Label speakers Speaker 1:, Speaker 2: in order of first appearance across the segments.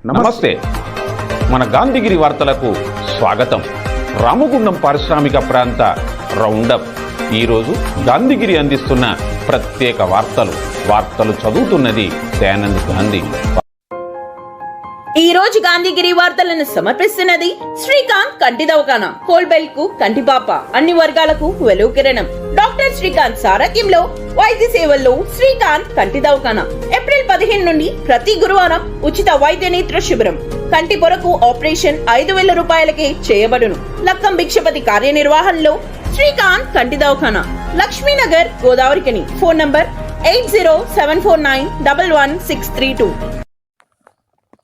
Speaker 1: నమస్తే. మన గాంధీగిరి వార్తలకు స్వాగతం. రామగుండం పారిశ్రామిక ప్రాంత రౌండప్. ఈరోజు గాంధీగిరి అందిస్తున్న ప్రత్యేక వార్తలు చదువుతున్నది దయానంద్ గాంధీ.
Speaker 2: ఈ రోజు గాంధీగిరి వార్తలను సమర్పిస్తున్నది శ్రీకాంత్ కంటి దవాఖానా. కోల్బెల్ కు కంటిపాప, అన్ని వర్గాలకు వెలుగు కిరణం. డాక్టర్ శ్రీకాంత్ సారథ్యంలో వైద్య సేవల్లో శ్రీకాంత్ కంటి దవాఖానా. ఏప్రిల్ 15 నుండి ప్రతి గురువారం ఉచిత వైద్య నేత్ర శిబిరం. కంటి పొరకు ఆపరేషన్ 5,000 రూపాయలకే చేయబడును. లక్కం భిక్షపతి కార్యనిర్వహణలో శ్రీకాంత్ కంటి దవాఖానా, లక్ష్మీనగర్, గోదావరికని. Phone number 8074911632.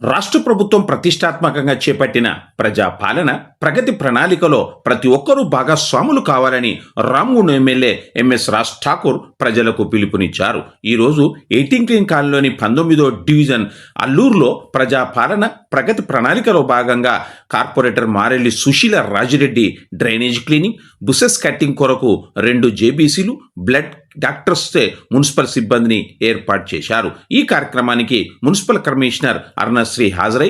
Speaker 3: రాష్ట్ర ప్రభుత్వం ప్రతిష్టాత్మకంగా చేపట్టిన ప్రజాపాలన ప్రగతి ప్రణాళికలో ప్రతి ఒక్కరూ భాగస్వాములు కావాలని రామగుండం ఎమ్మెల్యే ఎంఎస్ రాజ్ ఠాకూర్ ప్రజలకు పిలుపునిచ్చారు. ఈరోజు 18 క్లీన్ కాలనీలోని 19వ డివిజన్ అల్లూరులో ప్రజాపాలన ప్రగతి ప్రణాళికలో భాగంగా corporator Marelli Sushila Rajireddy drainage cleaning, bushes cutting కొరకు 2 జేబీసీలు, బ్లడ్ డాక్టర్స్తో మున్సిపల్ సిబ్బందిని ఏర్పాటు చేశారు. ఈ కార్యక్రమానికి మున్సిపల్ కమిషనర్ అరుణశ్రీ హాజరై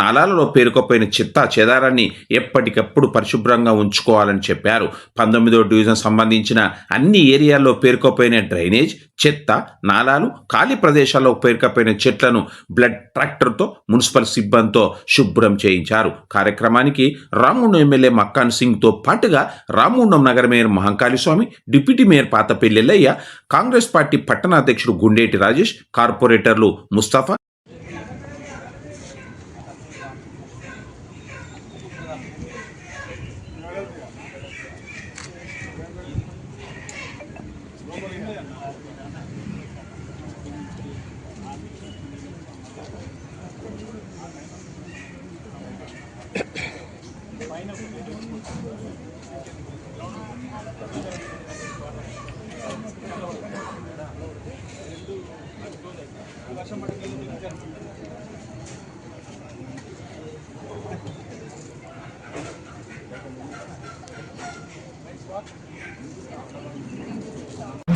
Speaker 3: నాలాలలో పేరుకుపోయిన చెత్త చెదారాన్ని ఎప్పటికప్పుడు పరిశుభ్రంగా ఉంచుకోవాలని చెప్పారు. 19వ డివిజన్ సంబంధించిన అన్ని ఏరియాల్లో పేరుకుపోయిన డ్రైనేజ్, చెత్త, నాలాలు, ఖాళీ ప్రదేశాల్లో పేరుకుపోయిన చెట్లను బ్లడ్ ట్రాక్టర్తో మున్సిపల్ సిబ్బందితో శుభ్రం చేయించారు. కార్యక్రమానికి రామగుండం ఎమ్మెల్యే మక్కాన్ సింగ్తో పాటుగా రామగుండం నగర mayor Mahankali Swamy, deputy mayor Pathapalli Yellaiah, Congress party పట్టణ అధ్యక్షుడు గుండేటి రాజేష్, కార్పొరేటర్లు Mustafa,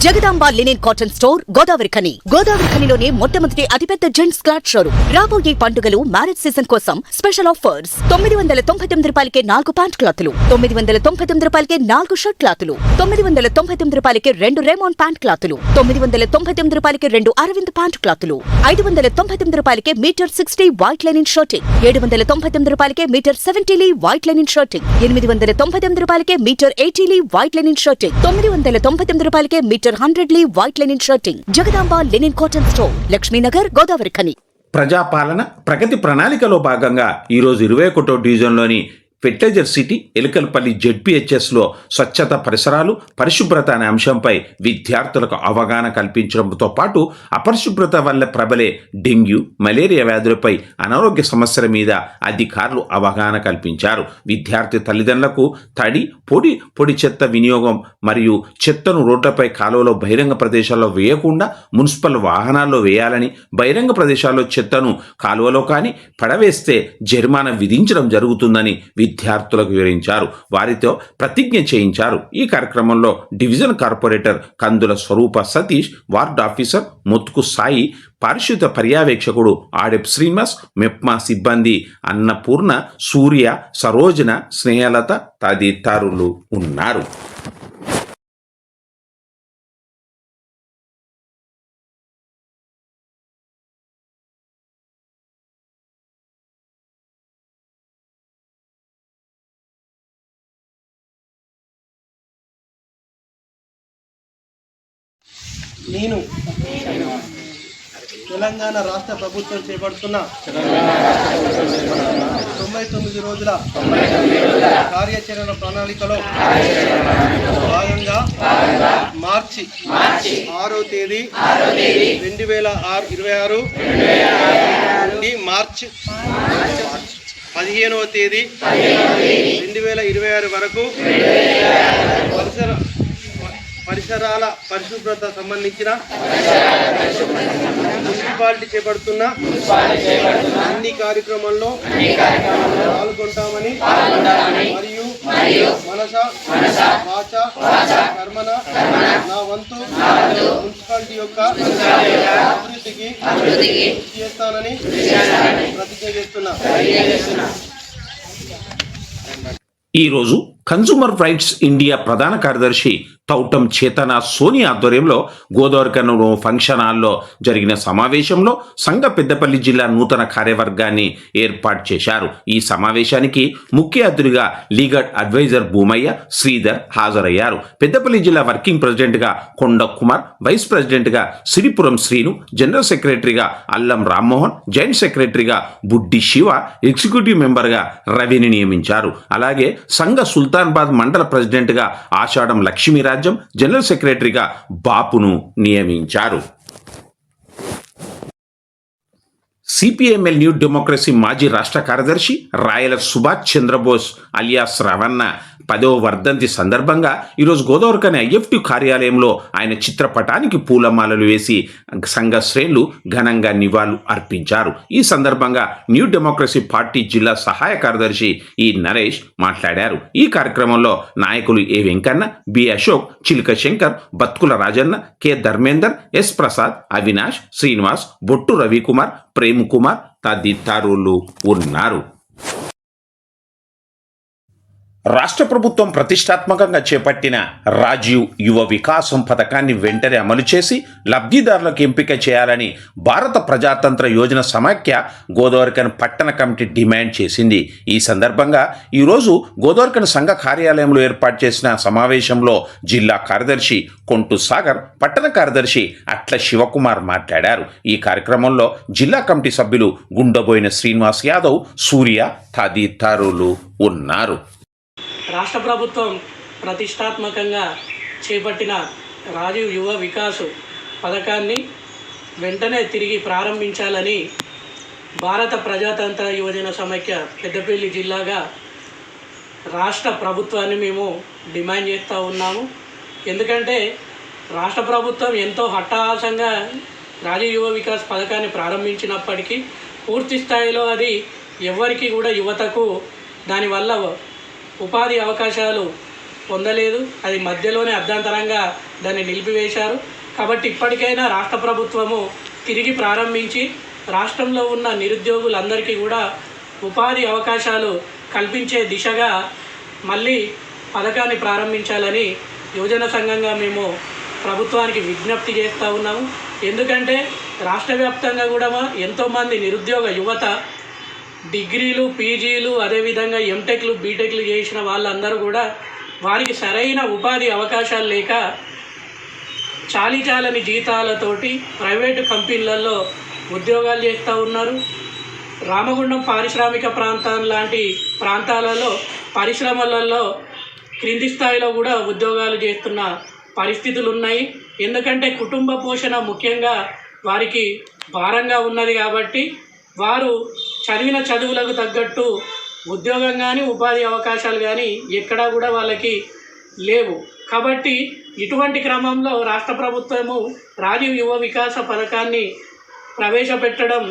Speaker 4: Jagadamba linen cotton store, గోదావరిఖనిలోనే మొట్టమొదటి అతిపెద్ద జెంట్స్ క్లాత్ షోరూమ్. రాబోయే పండుగలు, మ్యారేజ్ సీజన్ కోసం స్పెషల్ ఆఫర్స్. 999 రూపాయలకే 4 ప్యాంట్ క్లాతులు, 999 రూపాయలకే 4 షర్ట్ క్లాతులు, 999 రూపాయలకే 2 రేమాన్ ప్యాంట్ క్లాతులు, 999 రూపాయలకే 2 అరవింద్ ప్యాంట్ క్లాతులు, 599 రూపాయలకే మీటర్ 60 వైట్ లెనిన్ షర్టింగ్, 799 రూపాయలకే మీటర్ 70 వైట్ లెనిన్ షర్టింగ్, 899 రూపాయలకే మీటర్ 80 వైట్ లెనిన్ షర్టింగ్, 999 రూపాయలకే metre 100 white linen shirting. Jagadamba linen cotton store, Lakshminagar, Godavarikhani.
Speaker 3: ప్రజాపాలన ప్రగతి ప్రణాళికలో భాగంగా ఈరోజు 21వ డివిజన్లోని ఫెర్టిలైజర్ సిటీ ఎలుకలపల్లి జెడ్పీహెచ్ఎస్లో స్వచ్ఛత, పరిసరాలు, పరిశుభ్రత అనే అంశంపై విద్యార్థులకు అవగాహన కల్పించడంతో పాటు అపరిశుభ్రత వల్ల ప్రబలే డెంగ్యూ, మలేరియా వ్యాధులపై, అనారోగ్య సమస్యల మీద అధికారులు అవగాహన కల్పించారు. విద్యార్థి తల్లిదండ్రులకు తడి, పొడి చెత్త వినియోగం మరియు చెత్తను రోడ్లపై, కాలువలో, బహిరంగ ప్రదేశాల్లో వేయకుండా మున్సిపల్ వాహనాల్లో వేయాలని, బహిరంగ ప్రదేశాల్లో చెత్తను కాలువలో కానీ పడవేస్తే జరిమానా విధించడం జరుగుతుందని విద్యార్థులకు వివరించారు. వారితో ప్రతిజ్ఞ చేయించారు. ఈ కార్యక్రమంలో డివిజన్ కార్పొరేటర్ కందుల స్వరూప సతీష్, వార్డ్ ఆఫీసర్ ముత్కు సాయి, పారిశుద్ధ పర్యవేక్షకుడు ఆడెప్ శ్రీనివాస్, మెప్మా సిబ్బంది అన్నపూర్ణ, సూర్య, సరోజన, స్నేహలత తదితరులు ఉన్నారు.
Speaker 5: నేను తెలంగాణ రాష్ట్ర ప్రభుత్వం చేపడుతున్న 99 రోజుల కార్యాచరణ ప్రణాళికలో భాగంగా మార్చి 6వ తేదీ 2026 నుండి మార్చి 15వ తేదీ 2026 వరకు పరిసరాల పరిశుభ్రత సంబంధించిన మున్సిపాలిటీ చేపడుతున్న అన్ని కార్యక్రమాల్లో పాల్గొంటామని మరియు మనస వాచ కర్మన నా వంతు మున్సిపాలిటీ యొక్క అభివృద్ధికి కృషి చేస్తానని ప్రతిజ్ఞ చేస్తున్నా.
Speaker 3: ఈరోజు కన్సూమర్ రైట్స్ ఇండియా ప్రధాన కార్యదర్శి తౌటం చేతన సోని ఆధ్వర్యంలో గోదావరిఖని ఫంక్షన్ హాల్లో జరిగిన సమావేశంలో సంఘ పెద్దపల్లి జిల్లా నూతన కార్యవర్గాన్ని ఏర్పాటు చేశారు. ఈ సమావేశానికి ముఖ్య అతిథిగా లీగల్ అడ్వైజర్ భూమయ్య, శ్రీధర్ హాజరయ్యారు. పెద్దపల్లి జిల్లా వర్కింగ్ ప్రెసిడెంట్గా కొండ కుమార్, వైస్ ప్రెసిడెంట్గా సిరిపురం శ్రీను, జనరల్ సెక్రటరీగా అల్లం రామ్మోహన్, జాయింట్ సెక్రటరీగా బుడ్డి శివ, ఎగ్జిక్యూటివ్ మెంబర్గా రవిని నియమించారు. అలాగే సంఘ సుల్తానాబాద్ మండల ప్రెసిడెంట్గా ఆషాఢం లక్ష్మీరాజ్యం, జనరల్ సెక్రటరీగా బాపును నియమించారు. సిపిఎంఎల్ న్యూ డెమోక్రసీ మాజీ రాష్ట్ర కార్యదర్శి రాయల సుభాష్ చంద్రబోస్ అలియాస్ రవణ 10వ వర్ధంతి సందర్భంగా ఈరోజు గోదావరిఖని ఐఎఫ్టి కార్యాలయంలో ఆయన చిత్రపటానికి పూలమాలలు వేసి సంఘ శ్రేణులు ఘనంగా నివాళులు అర్పించారు. ఈ సందర్భంగా న్యూ డెమోక్రసీ పార్టీ జిల్లా సహాయ కార్యదర్శి ఈ నరేష్ మాట్లాడారు. ఈ కార్యక్రమంలో నాయకులు ఏ వెంకన్న, బి అశోక్, చిలుక శంకర్, బత్కుల రాజన్న, కె ధర్మేందర్, ఎస్ ప్రసాద్, అవినాష్, శ్రీనివాస్, బొట్టు రవికుమార్, ప్రేమ్ కుమార్ తదితరులు ఉన్నారు. రాష్ట్ర ప్రభుత్వం ప్రతిష్టాత్మకంగా చేపట్టిన రాజీవ్ యువ వికాసం పథకాన్ని వెంటనే అమలు చేసి లబ్ధిదారులకు ఎంపిక చేయాలని భారత ప్రజాతంత్ర యోజన సమాఖ్య గోదావరిఖని పట్టణ కమిటీ డిమాండ్ చేసింది. ఈ సందర్భంగా ఈరోజు గోదావరిఖని సంఘ కార్యాలయంలో ఏర్పాటు చేసిన సమావేశంలో జిల్లా కార్యదర్శి కొంటు సాగర్, పట్టణ కార్యదర్శి అట్ల శివకుమార్ మాట్లాడారు. ఈ కార్యక్రమంలో జిల్లా కమిటీ సభ్యులు గుండబోయిన శ్రీనివాస్ యాదవ్, సూర్య తదితరులు ఉన్నారు.
Speaker 6: రాష్ట్ర ప్రభుత్వం ప్రతిష్టాత్మకంగా చేపట్టిన రాజీవ్ యువ వికాస్ పథకాన్ని వెంటనే తిరిగి ప్రారంభించాలని భారత ప్రజాతంత్ర యువజన సమైక్య పెద్దపల్లి జిల్లాగా రాష్ట్ర ప్రభుత్వాన్ని మేము డిమాండ్ చేస్తూ ఉన్నాము. ఎందుకంటే రాష్ట్ర ప్రభుత్వం ఎంతో హఠాత్తుగా రాజీవ్ యువ వికాస్ పథకాన్ని ప్రారంభించినప్పటికీ పూర్తి స్థాయిలో అది ఎవరికి కూడా యువతకు దానివల్ల ఉపాధి అవకాశాలు పొందలేదు. అది మధ్యలోనే అర్ధాంతరంగా దాన్ని నిలిపివేశారు. కాబట్టి ఇప్పటికైనా రాష్ట్ర ప్రభుత్వము తిరిగి ప్రారంభించి రాష్ట్రంలో ఉన్న నిరుద్యోగులందరికీ కూడా ఉపాధి అవకాశాలు కల్పించే దిశగా మళ్ళీ పథకాన్ని ప్రారంభించాలని యువజన సంఘంగా మేము ప్రభుత్వానికి విజ్ఞప్తి చేస్తూ ఉన్నాము. ఎందుకంటే రాష్ట్ర వ్యాప్తంగా కూడా ఎంతోమంది నిరుద్యోగ యువత డిగ్రీలు, పీజీలు, అదేవిధంగా ఎంటెక్లు, బీటెక్లు చేసిన వాళ్ళందరూ కూడా వారికి సరైన ఉపాధి అవకాశాలు లేక చాలీచాలని జీతాలతోటి ప్రైవేటు కంపెనీలలో ఉద్యోగాలు చేస్తూ ఉన్నారు. రామగుండం పారిశ్రామిక ప్రాంతం లాంటి ప్రాంతాలలో పరిశ్రమలలో క్రింది స్థాయిలో కూడా ఉద్యోగాలు చేస్తున్న పరిస్థితులు ఉన్నాయి. ఎందుకంటే కుటుంబ పోషణ ముఖ్యంగా వారికి భారంగా ఉన్నది కాబట్టి వారు చదివిన చదువులకు తగ్గట్టు ఉద్యోగం కానీ ఉపాధి అవకాశాలు కానీ ఎక్కడా కూడా వాళ్ళకి లేవు. కాబట్టి ఇటువంటి క్రమంలో రాష్ట్ర ప్రభుత్వము రాజీవ్ యువ వికాస పథకాన్ని ప్రవేశపెట్టడం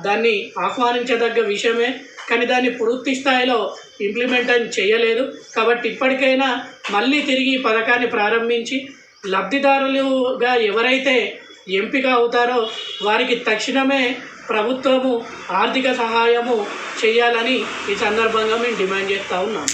Speaker 6: దాన్ని ఆహ్వానించదగ్గ విషయమే. కానీ దాన్ని పూర్తి స్థాయిలో ఇంప్లిమెంట్ చేయలేదు. కాబట్టి ఇప్పటికైనా మళ్ళీ తిరిగి ఈ పథకాన్ని ప్రారంభించి లబ్ధిదారులుగా ఎవరైతే ఎంపిక అవుతారో వారికి తక్షణమే ప్రభుత్వము ఆర్థిక సహాయము చేయాలని ఈ సందర్భంగా మేము డిమాండ్ చేస్తూ ఉన్నాం.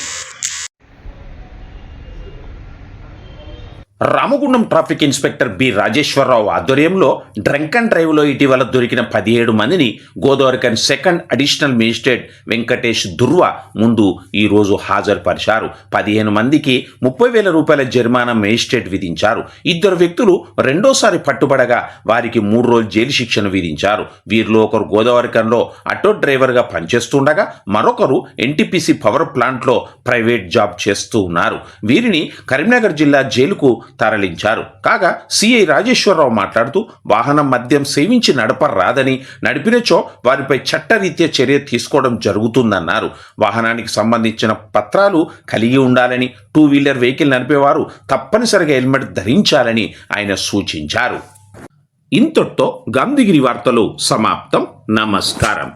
Speaker 3: Ramagundam traffic inspector B Rajeshwararao ఆధ్వర్యంలో డ్రంక్ అండ్ డ్రైవ్లో ఇటీవల దొరికిన 17 మందిని Godavarikhani second additional magistrate Venkatesh Durva ముందు ఈరోజు హాజరుపరిచారు. 15 మందికి 30,000 రూపాయల జరిమానా మేజిస్ట్రేట్ విధించారు. 2 వ్యక్తులు రెండోసారి పట్టుబడగా వారికి 3 రోజులు జైలు శిక్షను విధించారు. వీరిలో ఒకరు గోదావరిఖనిలో ఆటో డ్రైవర్గా పనిచేస్తుండగా మరొకరు ఎన్టీపీసీ పవర్ ప్లాంట్లో ప్రైవేట్ జాబ్ చేస్తూ ఉన్నారు. వీరిని కరీంనగర్ జిల్లా జైలుకు తరలించారు. కాగా సిఐ రాజేశ్వరరావు మాట్లాడుతూ వాహనం మద్యం సేవించి నడపరాదని, నడిపినచో వారిపై చట్టరీత్యా చర్య తీసుకోవడం జరుగుతుందన్నారు. వాహనానికి సంబంధించిన పత్రాలు కలిగి ఉండాలని, 2 వీలర్ వెహికల్ నడిపేవారు తప్పనిసరిగా హెల్మెట్ ధరించాలని ఆయన సూచించారు. ఇంతటితో గాంధీగిరి వార్తలు సమాప్తం. నమస్కారం.